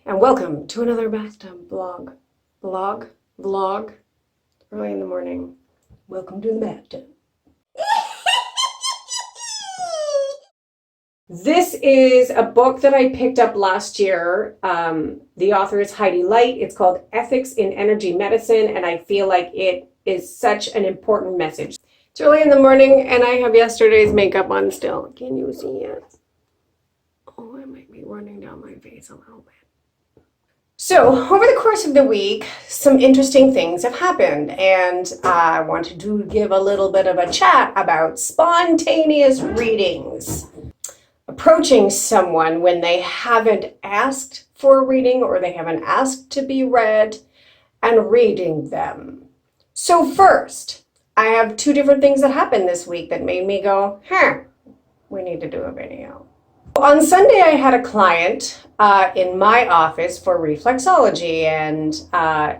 and welcome to another bathtub vlog, early in the morning. Welcome to the bathtub. This is a book that I picked up last year. The author is Heidi Light. It's called Ethics in Energy Medicine, and I feel like it is such an important message. It's early in the morning, and I have yesterday's makeup on still. Can you see it? Oh, it might be running down my face a little bit. So, over the course of the week, some interesting things have happened, and I wanted to give a little bit of a chat about spontaneous readings. Approaching someone when they haven't asked for a reading or they haven't asked to be read, and reading them. So first, I have two different things that happened this week that made me go, we need to do a video. On Sunday, I had a client in my office for reflexology, and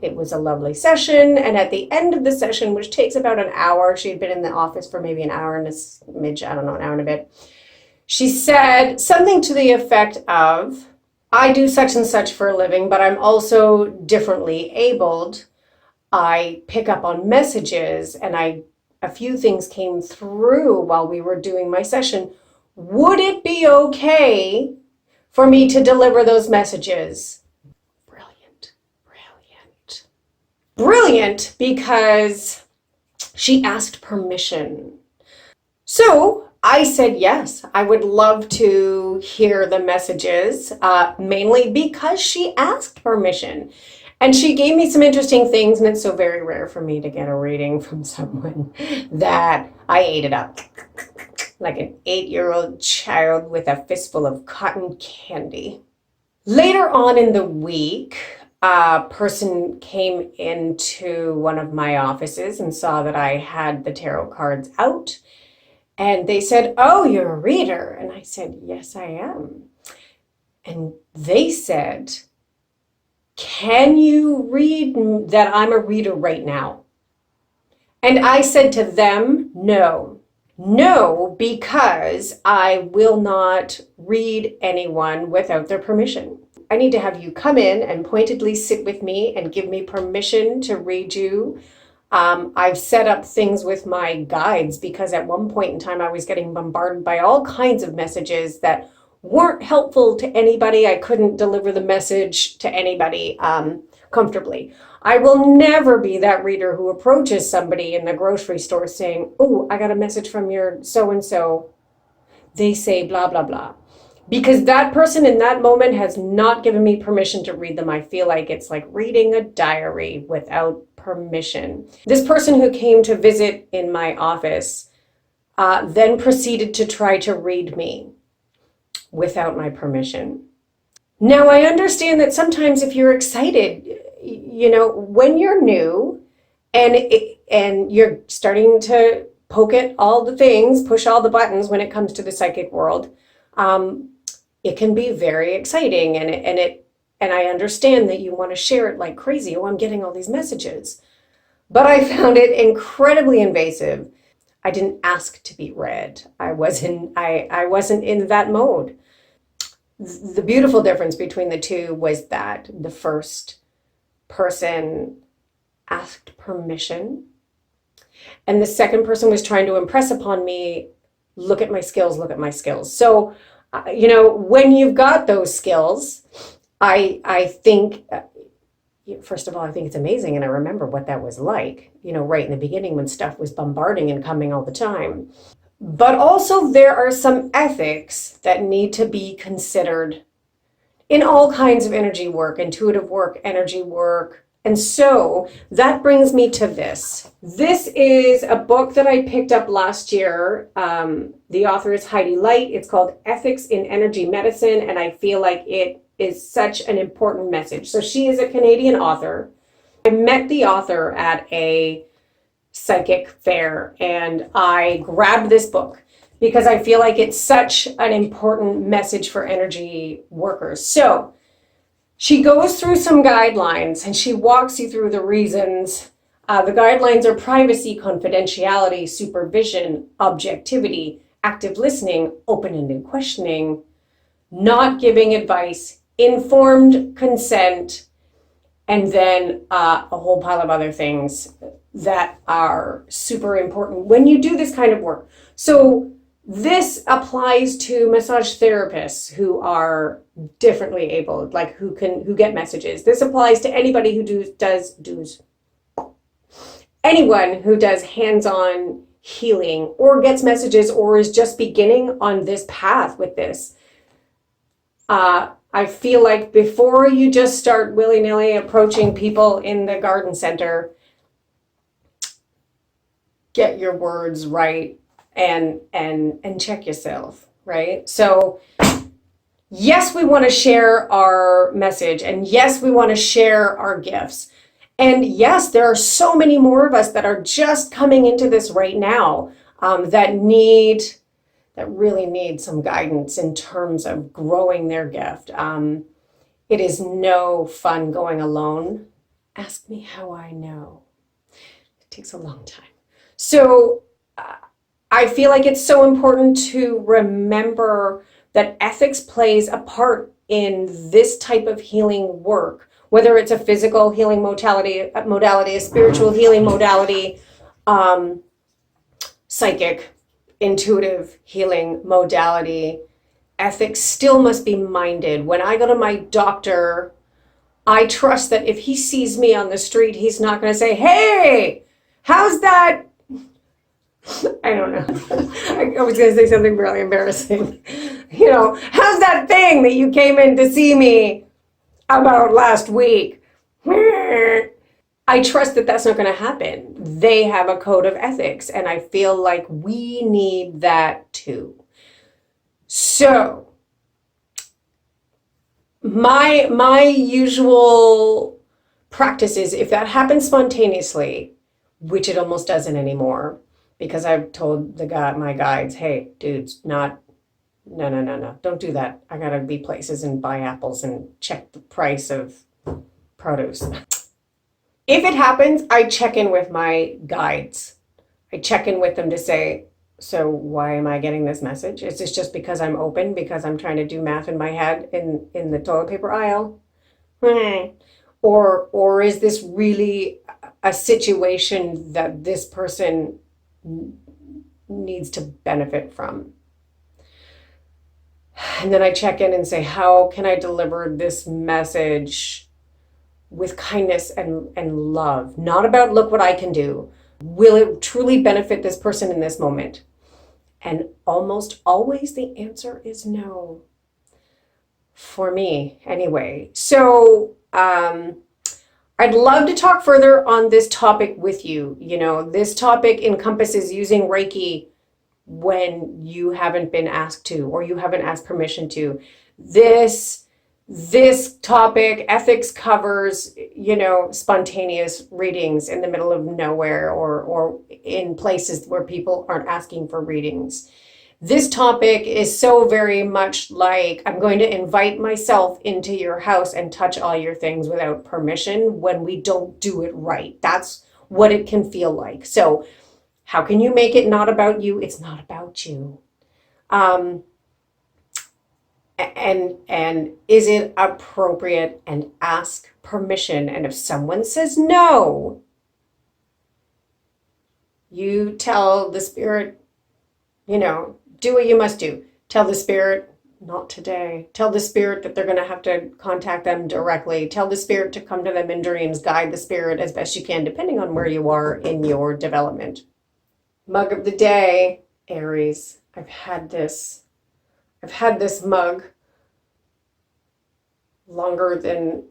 it was a lovely session. And at the end of the session, which takes about an hour, she had been in the office for maybe an hour and a smidge, an hour and a bit. She said something to the effect of, I do such and such for a living, but I'm also differently abled. I pick up on messages, and a few things came through while we were doing my session. Would it be okay for me to deliver those messages? Brilliant, because she asked permission. So I said yes, I would love to hear the messages, mainly because she asked permission. And she gave me some interesting things, and it's so very rare for me to get a reading from someone that I ate it up like an 8-year-old child with a fistful of cotton candy. Later on in the week, a person came into one of my offices and saw that I had the tarot cards out. And they said, "Oh, you're a reader." And I said, "Yes, I am." And they said, "Can you read that I'm a reader right now?" And I said to them, no, because I will not read anyone without their permission. I need to have you come in and pointedly sit with me and give me permission to read you. I've set up things with my guides because at one point in time I was getting bombarded by all kinds of messages that weren't helpful to anybody. I couldn't deliver the message to anybody comfortably. I will never be that reader who approaches somebody in the grocery store saying, "Oh, I got a message from your so-and-so. They say blah, blah, blah." Because that person in that moment has not given me permission to read them. I feel like it's like reading a diary without permission. This person who came to visit in my office then proceeded to try to read me without my permission. Now, I understand that sometimes if you're excited, when you're new and you're starting to poke at all the things, push all the buttons when it comes to the psychic world, it can be very exciting, and I understand that you want to share it like crazy. Oh, I'm getting all these messages. But I found it incredibly invasive. I didn't ask to be read. I wasn't in that mode. The beautiful difference between the two was that the first person asked permission, and the second person was trying to impress upon me, look at my skills, look at my skills. So, when you've got those skills, I think, first of all, I think it's amazing. And I remember what that was like, right in the beginning when stuff was bombarding and coming all the time. But also there are some ethics that need to be considered in all kinds of energy work, intuitive work, energy work. And so that brings me to this. This is a book that I picked up last year. The author is Heidi Light. It's called Ethics in Energy Medicine, and I feel like it is such an important message. So she is a Canadian author. I met the author at a psychic fair, and I grabbed this book because I feel like it's such an important message for energy workers. So she goes through some guidelines and she walks you through the reasons. The guidelines are privacy, confidentiality, supervision, objectivity, active listening, open-ended questioning, not giving advice, informed consent, and then a whole pile of other things that are super important when you do this kind of work. So this applies to massage therapists who are differently abled, like who get messages. This applies to anybody who anyone who does hands-on healing or gets messages or is just beginning on this path with this. I feel like before you just start willy-nilly approaching people in the garden center, get your words right and check yourself, right? So yes, we want to share our message, and yes, we want to share our gifts. And yes, there are so many more of us that are just coming into this right now, that really need some guidance in terms of growing their gift. It is no fun going alone. Ask me how I know. It takes a long time. So I feel like it's so important to remember that ethics plays a part in this type of healing work, whether it's a physical healing modality, a spiritual healing modality, psychic, intuitive healing modality. Ethics still must be minded. When I go to my doctor, I trust that if he sees me on the street, he's not going to say, "Hey, how's that?" I don't know. I was going to say something really embarrassing. How's that thing that you came in to see me about last week? I trust that that's not going to happen. They have a code of ethics, and I feel like we need that too. So, my usual practice is, if that happens spontaneously, which it almost doesn't anymore, because I've told my guides, "Hey, dudes, no, don't do that. I gotta be places and buy apples and check the price of produce." If it happens, I check in with my guides. I check in with them to say, "So why am I getting this message? Is this just because I'm open, because I'm trying to do math in my head in the toilet paper aisle? Or is this really a situation that this person needs to benefit from?" And then I check in and say, how can I deliver this message with kindness and love? Not about, look what I can do. Will it truly benefit this person in this moment? And almost always the answer is no. For me, anyway. So I'd love to talk further on this topic with you. This topic encompasses using Reiki when you haven't been asked to, or you haven't asked permission to. This topic, ethics, covers, spontaneous readings in the middle of nowhere, or in places where people aren't asking for readings. This topic is so very much like, I'm going to invite myself into your house and touch all your things without permission when we don't do it right. That's what it can feel like. So how can you make it not about you? It's not about you. And is it appropriate? And ask permission. And if someone says no, you tell the spirit, do what you must do. Tell the spirit, not today. Tell the spirit that they're going to have to contact them directly. Tell the spirit to come to them in dreams. Guide the spirit as best you can, depending on where you are in your development. Mug of the day, Aries. I've had this mug longer than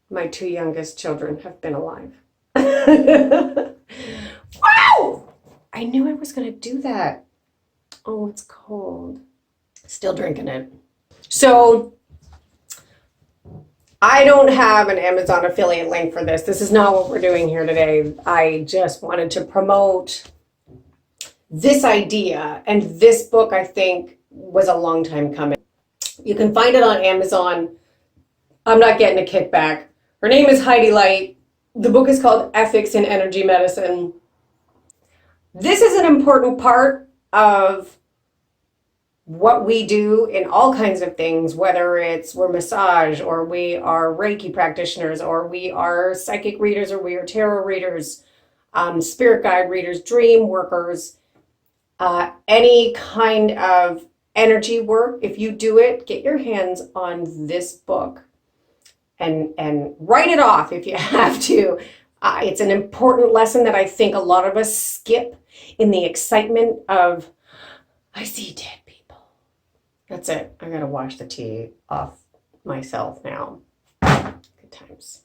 my two youngest children have been alive. Wow! I knew I was going to do that. Oh, it's cold. Still drinking it. So I don't have an Amazon affiliate link for this. This is not what we're doing here today. I just wanted to promote this idea, and this book, I think, was a long time coming. You can find it on Amazon. I'm not getting a kickback. Her name is Heidi Light. The book is called Ethics in Energy Medicine. This is an important part of what we do in all kinds of things, whether it's we're massage or we are Reiki practitioners or we are psychic readers or we are tarot readers, spirit guide readers, dream workers, any kind of energy work. If you do it, get your hands on this book and write it off if you have to. It's an important lesson that I think a lot of us skip in the excitement of, I see dead people. That's it. I gotta wash the tea off myself now. Good times.